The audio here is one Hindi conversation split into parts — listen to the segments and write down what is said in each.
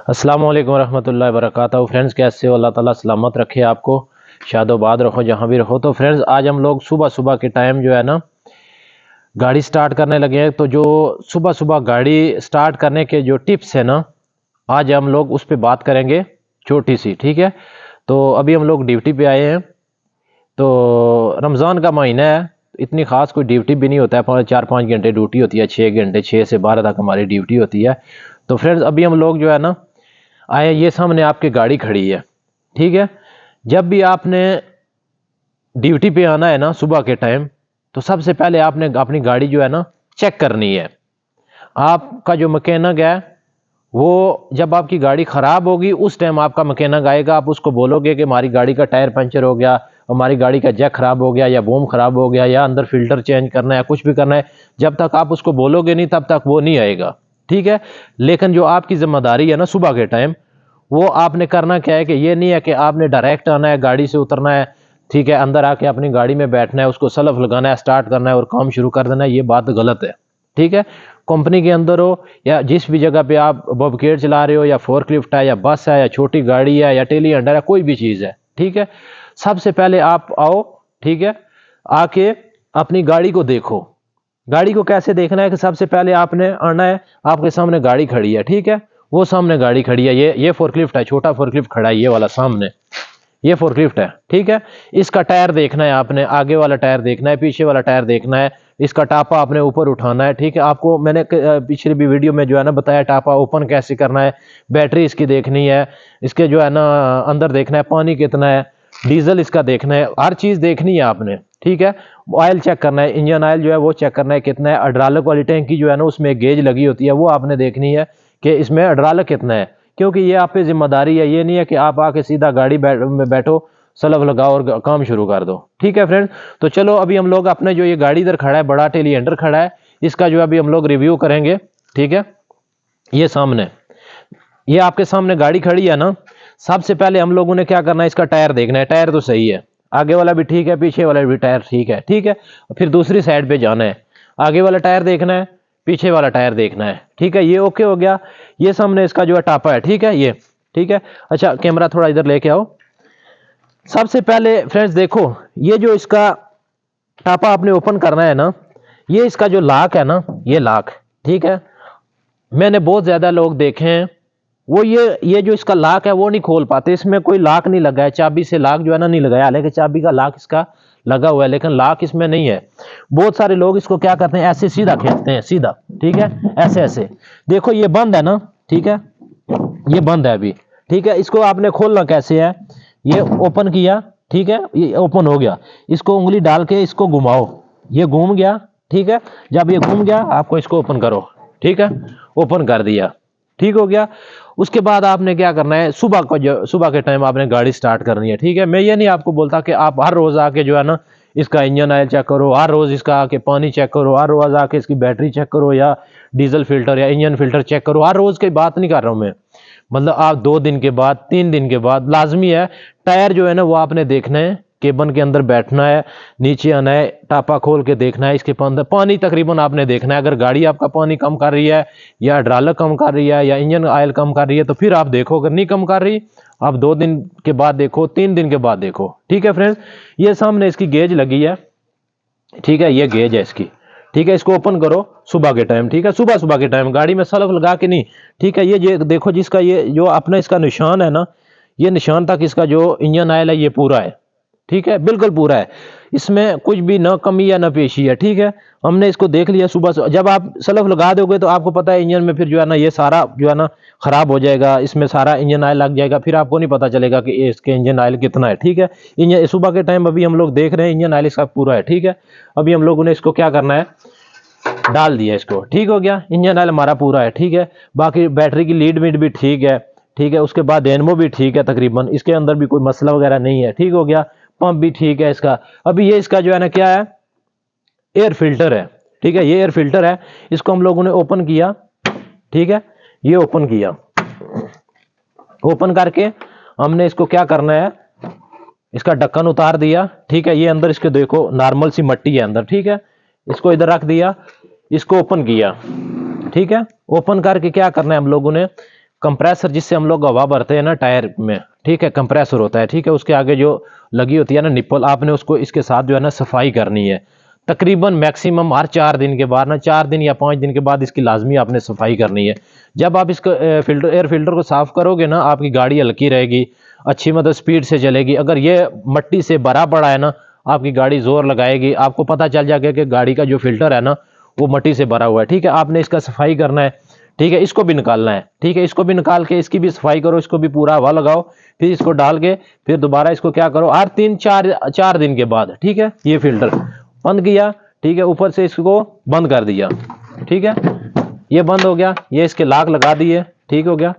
अस्सलाम वालेकुम रहमतुल्लाहि व बरकातहू। फ्रेंड्स, कैसे हो? अल्लाह ताला सलामत रखे आपको, शादोबाद रखो जहाँ भी रखो। तो फ्रेंड्स, आज हम लोग सुबह सुबह के टाइम जो है ना गाड़ी स्टार्ट करने लगे हैं। तो जो सुबह सुबह गाड़ी स्टार्ट करने के जो टिप्स है ना, आज हम लोग उस पर बात करेंगे छोटी सी, ठीक है। तो अभी हम लोग ड्यूटी पे आए हैं। तो रमज़ान का महीना है, इतनी ख़ास कोई ड्यूटी भी नहीं होता है, 4-5 घंटे ड्यूटी होती है, 6 घंटे, 6 से 12 तक हमारी ड्यूटी होती है। तो फ्रेंड्स, अभी हम लोग जो है ना आए, ये सामने आपकी गाड़ी खड़ी है, ठीक है। जब भी आपने ड्यूटी पे आना है ना सुबह के टाइम, तो सबसे पहले आपने अपनी गाड़ी जो है ना चेक करनी है। आपका जो मैकेनिक है वो जब आपकी गाड़ी ख़राब होगी उस टाइम आपका मैकेनिक आएगा। आप उसको बोलोगे कि हमारी गाड़ी का टायर पंचर हो गया, हमारी गाड़ी का जैक ख़राब हो गया, या बोम ख़राब हो गया, या अंदर फिल्टर चेंज करना है, कुछ भी करना है। जब तक आप उसको बोलोगे नहीं तब तक वो नहीं आएगा, ठीक है। लेकिन जो आपकी जिम्मेदारी है ना सुबह के टाइम, वो आपने करना क्या है कि ये नहीं है कि आपने डायरेक्ट आना है, गाड़ी से उतरना है, ठीक है, अंदर आके अपनी गाड़ी में बैठना है, उसको सलफ लगाना है, स्टार्ट करना है और काम शुरू कर देना है। ये बात गलत है, ठीक है। कंपनी के अंदर हो या जिस भी जगह पे आप बॉबकेट चला रहे हो, या फोर्कलिफ्ट है, या बस है, या छोटी गाड़ी है, या टेली हंडर है, कोई भी चीज़ है, ठीक है। सबसे पहले आप आओ, ठीक है, आके अपनी गाड़ी को देखो। गाड़ी को कैसे देखना है कि सबसे पहले आपने आना है, आपके सामने गाड़ी खड़ी है, ठीक है, वो सामने गाड़ी खड़ी है, ये फोर्कलिफ्ट है, छोटा फोर्कलिफ्ट खड़ा है, ये वाला सामने, ये फोर्कलिफ्ट है, ठीक है। इसका टायर देखना है आपने, आगे वाला टायर देखना है, पीछे वाला टायर देखना है, इसका टापा आपने ऊपर उठाना है, ठीक है। आपको मैंने पिछली भी वीडियो में जो है ना बताया टापा ओपन कैसे करना है। बैटरी इसकी देखनी है, इसके जो है ना अंदर देखना है पानी कितना है, डीजल इसका देखना है, हर चीज़ देखनी है आपने, ठीक है। ऑयल चेक करना है, इंजन ऑयल जो है वो चेक करना है कितना है। हाइड्रोलिक वाली टैंकी जो है ना उसमें एक गेज लगी होती है, वो आपने देखनी है कि इसमें हाइड्रोलिक कितना है, क्योंकि ये आप पे जिम्मेदारी है। ये नहीं है कि आप आके सीधा गाड़ी में बैठो, सलफ लगाओ और काम शुरू कर दो, ठीक है फ्रेंड। तो चलो अभी हम लोग अपने जो ये गाड़ी इधर खड़ा है, बड़ा टेलीहंडर खड़ा है, इसका जो अभी हम लोग रिव्यू करेंगे, ठीक है। ये सामने, ये आपके सामने गाड़ी खड़ी है ना। सबसे पहले हम लोगों ने क्या करना है, इसका टायर देखना है। टायर तो सही है, आगे वाला भी ठीक है, पीछे वाला भी टायर ठीक है, ठीक है। फिर दूसरी साइड पे जाना है, आगे वाला टायर देखना है, पीछे वाला टायर देखना है, ठीक है। ये ओके हो गया। ये सामने इसका जो है टापा है, ठीक है, ये ठीक है। अच्छा, कैमरा थोड़ा इधर लेके आओ। सबसे पहले फ्रेंड्स देखो, ये जो इसका टापा आपने ओपन करना है ना, ये इसका जो लाक है ना, ये लाक, ठीक है। मैंने बहुत ज्यादा लोग देखे हैं, वो ये जो इसका लाक है वो नहीं खोल पाते। इसमें कोई लाक नहीं लगा है, चाबी से लाक जो है ना नहीं लगाया, हालांकि चाबी का लाक इसका लगा हुआ है, लेकिन लाक इसमें नहीं है। बहुत सारे लोग इसको क्या करते हैं, ऐसे सीधा खींचते हैं, सीधा, ठीक है, ऐसे ऐसे। देखो ये बंद है ना, ठीक है, ये बंद है अभी, ठीक है। इसको आपने खोलना कैसे है, ये ओपन किया, ठीक है, ये ओपन हो गया। इसको उंगली डाल के इसको घुमाओ, ये घूम गया, ठीक है। जब ये घूम गया आपको इसको ओपन करो, ठीक है, ओपन कर दिया, ठीक हो गया। उसके बाद आपने क्या करना है, सुबह के टाइम आपने गाड़ी स्टार्ट करनी है, ठीक है। मैं ये नहीं आपको बोलता कि आप हर रोज आके जो है ना इसका इंजन ऑयल चेक करो, हर रोज इसका आके पानी चेक करो, हर रोज आके इसकी बैटरी चेक करो, या डीजल फिल्टर या इंजन फिल्टर चेक करो। हर रोज की बात नहीं कर रहा हूं मैं, मतलब आप 2 दिन के बाद, 3 दिन के बाद लाजमी है टायर जो है ना वो आपने देखना है, केबन के अंदर बैठना है, नीचे आना है, टापा खोल के देखना है, इसके अंदर पानी तकरीबन आपने देखना है। अगर गाड़ी आपका पानी कम कर रही है, या हाइड्रोलिक कम कर रही है, या इंजन ऑयल कम कर रही है, तो फिर आप देखो। अगर नहीं कम कर रही, आप 2 दिन के बाद देखो, 3 दिन के बाद देखो, ठीक है फ्रेंड्स। ये सामने इसकी गेज लगी है, ठीक है, ये गेज है इसकी, ठीक है। इसको ओपन करो सुबह के टाइम, ठीक है, सुबह सुबह के टाइम, गाड़ी में सलफ लगा के नहीं, ठीक है। ये देखो, जिसका ये जो अपना इसका निशान है ना, ये निशान तक इसका जो इंजन ऑयल है ये पूरा है, ठीक है, बिल्कुल पूरा है। इसमें कुछ भी ना कमी या ना पेशी है, ठीक है। हमने इसको देख लिया सुबह से। जब आप सलफ लगा दोगे तो आपको पता है इंजन में फिर जो है ना ये सारा जो है ना खराब हो जाएगा, इसमें सारा इंजन ऑयल लग जाएगा, फिर आपको नहीं पता चलेगा कि इसके इंजन ऑयल कितना है, ठीक है। इंजन सुबह के टाइम अभी हम लोग देख रहे हैं इंजन ऑयल इसका पूरा है, ठीक है। अभी हम लोगों ने इसको क्या करना है, डाल दिया इसको, ठीक हो गया। इंजन ऑयल हमारा पूरा है, ठीक है। बाकी बैटरी की लीड मीड भी ठीक है, ठीक है। उसके बाद डेनमो भी ठीक है तकरीबन, इसके अंदर भी कोई मसला वगैरह नहीं है, ठीक हो गया। पंप भी ठीक है इसका। अभी ये इसका जो है ना क्या है, एयर फिल्टर है, ठीक है, ये एयर फिल्टर है। इसको हम लोगों ने ओपन किया, ठीक है, ये ओपन किया। ओपन करके हमने इसको क्या करना है, इसका ढक्कन उतार दिया, ठीक है। ये अंदर इसके देखो नॉर्मल सी मट्टी है अंदर, ठीक है। इसको इधर रख दिया, इसको ओपन किया, ठीक है। ओपन करके क्या करना है हम लोगों ने, कंप्रेसर जिससे हम लोग हवा भरते हैं ना टायर में, ठीक है, कंप्रेसर होता है, ठीक है, उसके आगे जो लगी होती है ना निप्पल, आपने उसको इसके साथ जो है ना सफाई करनी है। तकरीबन मैक्सिमम हर 4 दिन के बाद ना, 4 दिन या 5 दिन के बाद इसकी लाजमी आपने सफाई करनी है। जब आप इसको फिल्टर एयर फिल्टर को साफ करोगे ना, आपकी गाड़ी हल्की रहेगी, अच्छी मतलब स्पीड से चलेगी। अगर ये मट्टी से भरा पड़ा है ना, आपकी गाड़ी जोर लगाएगी, आपको पता चल जाएगा कि गाड़ी का जो फिल्टर है ना वो मट्टी से भरा हुआ है, ठीक है। आपने इसका सफाई करना है, ठीक है, इसको भी निकालना है, ठीक है, इसको भी निकाल के इसकी भी सफाई करो, इसको भी पूरा हवा लगाओ, फिर इसको डाल के फिर दोबारा इसको क्या करो, हर 3-4 दिन के बाद, ठीक है, ये फिल्टर बंद किया, ठीक है, ऊपर से इसको बंद कर दिया, ठीक है, ये बंद हो गया, ये इसके लाग लगा दिए, ठीक हो गया,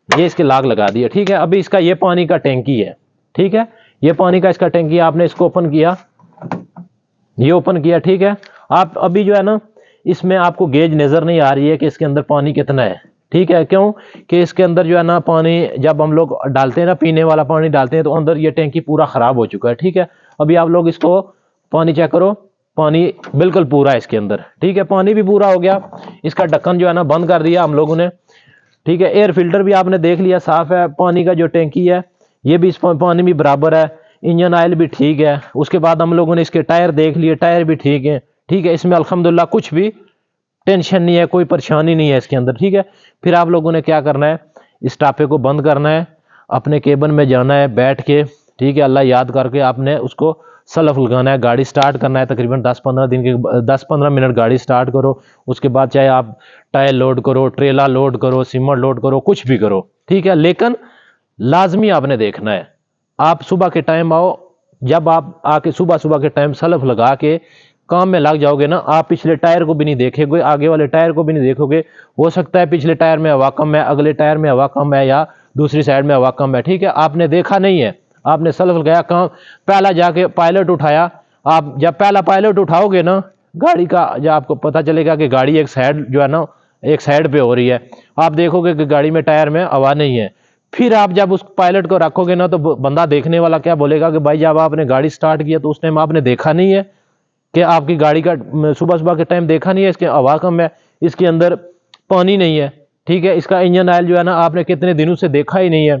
ये इसके लाग लगा दिए, ठीक है। अभी इसका ये पानी का टैंकी है, ठीक है, ये पानी का इसका टैंकी, आपने इसको ओपन किया, ये ओपन किया, ठीक है। आप अभी जो है ना इसमें आपको गेज नजर नहीं आ रही है कि इसके अंदर पानी कितना है, ठीक है, क्यों कि इसके अंदर जो है ना पानी जब हम लोग डालते हैं ना, पीने वाला पानी डालते हैं, तो अंदर ये टैंकी पूरा खराब हो चुका है, ठीक है। अभी आप लोग इसको पानी चेक करो, पानी बिल्कुल पूरा है इसके अंदर, ठीक है, पानी भी पूरा हो गया। इसका ढक्कन जो है ना बंद कर दिया हम लोगों ने, ठीक है। एयर फिल्टर भी आपने देख लिया साफ है, पानी का जो टैंकी है ये भी, इस पानी भी बराबर है, इंजन ऑयल भी ठीक है। उसके बाद हम लोगों ने इसके टायर देख लिए, टायर भी ठीक है, ठीक है, इसमें अल्हम्दुलिल्लाह कुछ भी टेंशन नहीं है, कोई परेशानी नहीं है इसके अंदर, ठीक है। फिर आप लोगों ने क्या करना है, इस टापे को बंद करना है, अपने केबिन में जाना है बैठ के, ठीक है, अल्लाह याद करके आपने उसको सलफ लगाना है, गाड़ी स्टार्ट करना है। तकरीबन 10-15 मिनट गाड़ी स्टार्ट करो, उसके बाद चाहे आप टायर लोड करो, ट्रेला लोड करो, सीमेंट लोड करो, कुछ भी करो, ठीक है, लेकिन लाजमी आपने देखना है। आप सुबह के टाइम आओ, जब आप आके सुबह के टाइम सलफ लगा के काम में लग जाओगे ना, आप पिछले टायर को भी नहीं देखेंगे, आगे वाले टायर को भी नहीं देखोगे। हो सकता है पिछले टायर में हवा कम है, अगले टायर में हवा कम है, या दूसरी साइड में हवा कम है, ठीक है, आपने देखा नहीं है, आपने सलफ लगाया, काम पहला जाके पायलट उठाया। आप जब पहला पायलट उठाओगे ना गाड़ी का, जब आपको पता चलेगा कि गाड़ी एक साइड जो है ना एक साइड पे हो रही है, आप देखोगे कि गाड़ी में टायर में हवा नहीं है। फिर आप जब उस पायलट को रखोगे ना, तो बंदा देखने वाला क्या बोलेगा कि भाई जब आपने गाड़ी स्टार्ट किया तो उस टाइम आपने देखा नहीं है कि आपकी गाड़ी का सुबह के टाइम देखा नहीं है, इसके हवा कम है, इसके अंदर पानी नहीं है, ठीक है, इसका इंजन ऑयल जो है ना आपने कितने दिनों से देखा ही नहीं है।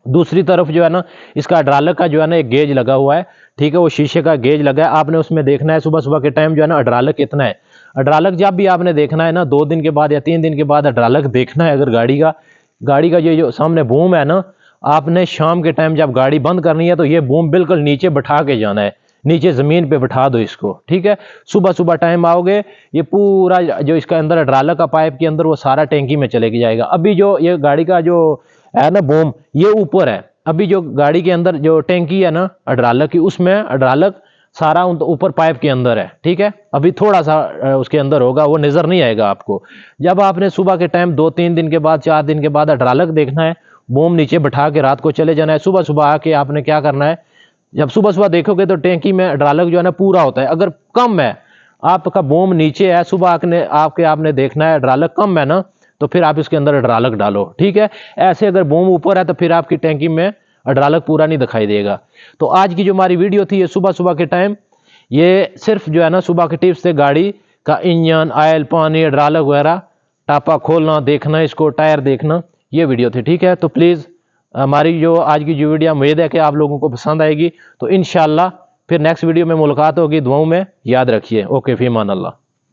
दूसरी तरफ जो है ना इसका हाइड्रोलिक का जो है ना एक गेज लगा हुआ है, ठीक है, वो शीशे का गेज लगा है, आपने उसमें देखना है सुबह के टाइम जो है ना हाइड्रोलिक कितना है। हाइड्रोलिक जब भी आपने देखना है ना 2 दिन के बाद या 3 दिन के बाद हाइड्रोलिक देखना है। अगर गाड़ी का जो सामने बूम है ना, आपने शाम के टाइम जब गाड़ी बंद करनी है तो ये बूम बिल्कुल नीचे बैठा के जाना है, नीचे जमीन पे बैठा दो इसको, ठीक है। सुबह टाइम आओगे, ये पूरा जो इसका अंदर हाइड्रोलिक का पाइप के अंदर वो सारा टैंकी में चले जाएगा। अभी जो ये गाड़ी का जो है ना बूम, ये ऊपर है, अभी जो गाड़ी के अंदर जो टैंकी है ना हाइड्रोलिक की, उसमें हाइड्रोलिक सारा ऊपर पाइप के अंदर है, ठीक है। अभी थोड़ा सा उसके अंदर होगा, वो नजर नहीं आएगा आपको। जब आपने सुबह के टाइम 2-3 दिन के बाद 4 दिन के बाद हाइड्रोलिक देखना है, बूम नीचे बैठा के रात को चले जाना है। सुबह आके आपने क्या करना है, जब सुबह देखोगे तो टैंकी में हाइड्रोलिक जो है ना पूरा होता है। अगर कम है, आपका बूम नीचे है, सुबह आपने देखना है हाइड्रोलिक कम है ना, तो फिर आप इसके अंदर हाइड्रोलिक डालो, ठीक है। ऐसे अगर बूम ऊपर है तो फिर आपकी टैंकी में हाइड्रोलिक पूरा नहीं दिखाई देगा। तो आज की जो हमारी वीडियो थी, ये सुबह के टाइम, ये सिर्फ जो है ना सुबह के टिप्स थे, गाड़ी का इंजन ऑयल पानी हाइड्रोलिक वगैरह, टापा खोलना देखना, इसको टायर देखना, ये वीडियो थी, ठीक है। तो प्लीज़ हमारी जो आज की जो वीडियो, उम्मीद है कि आप लोगों को पसंद आएगी। तो इंशाल्लाह फिर नेक्स्ट वीडियो में मुलाकात होगी, दुआओं में याद रखिए। ओके, फी अमान अल्लाह।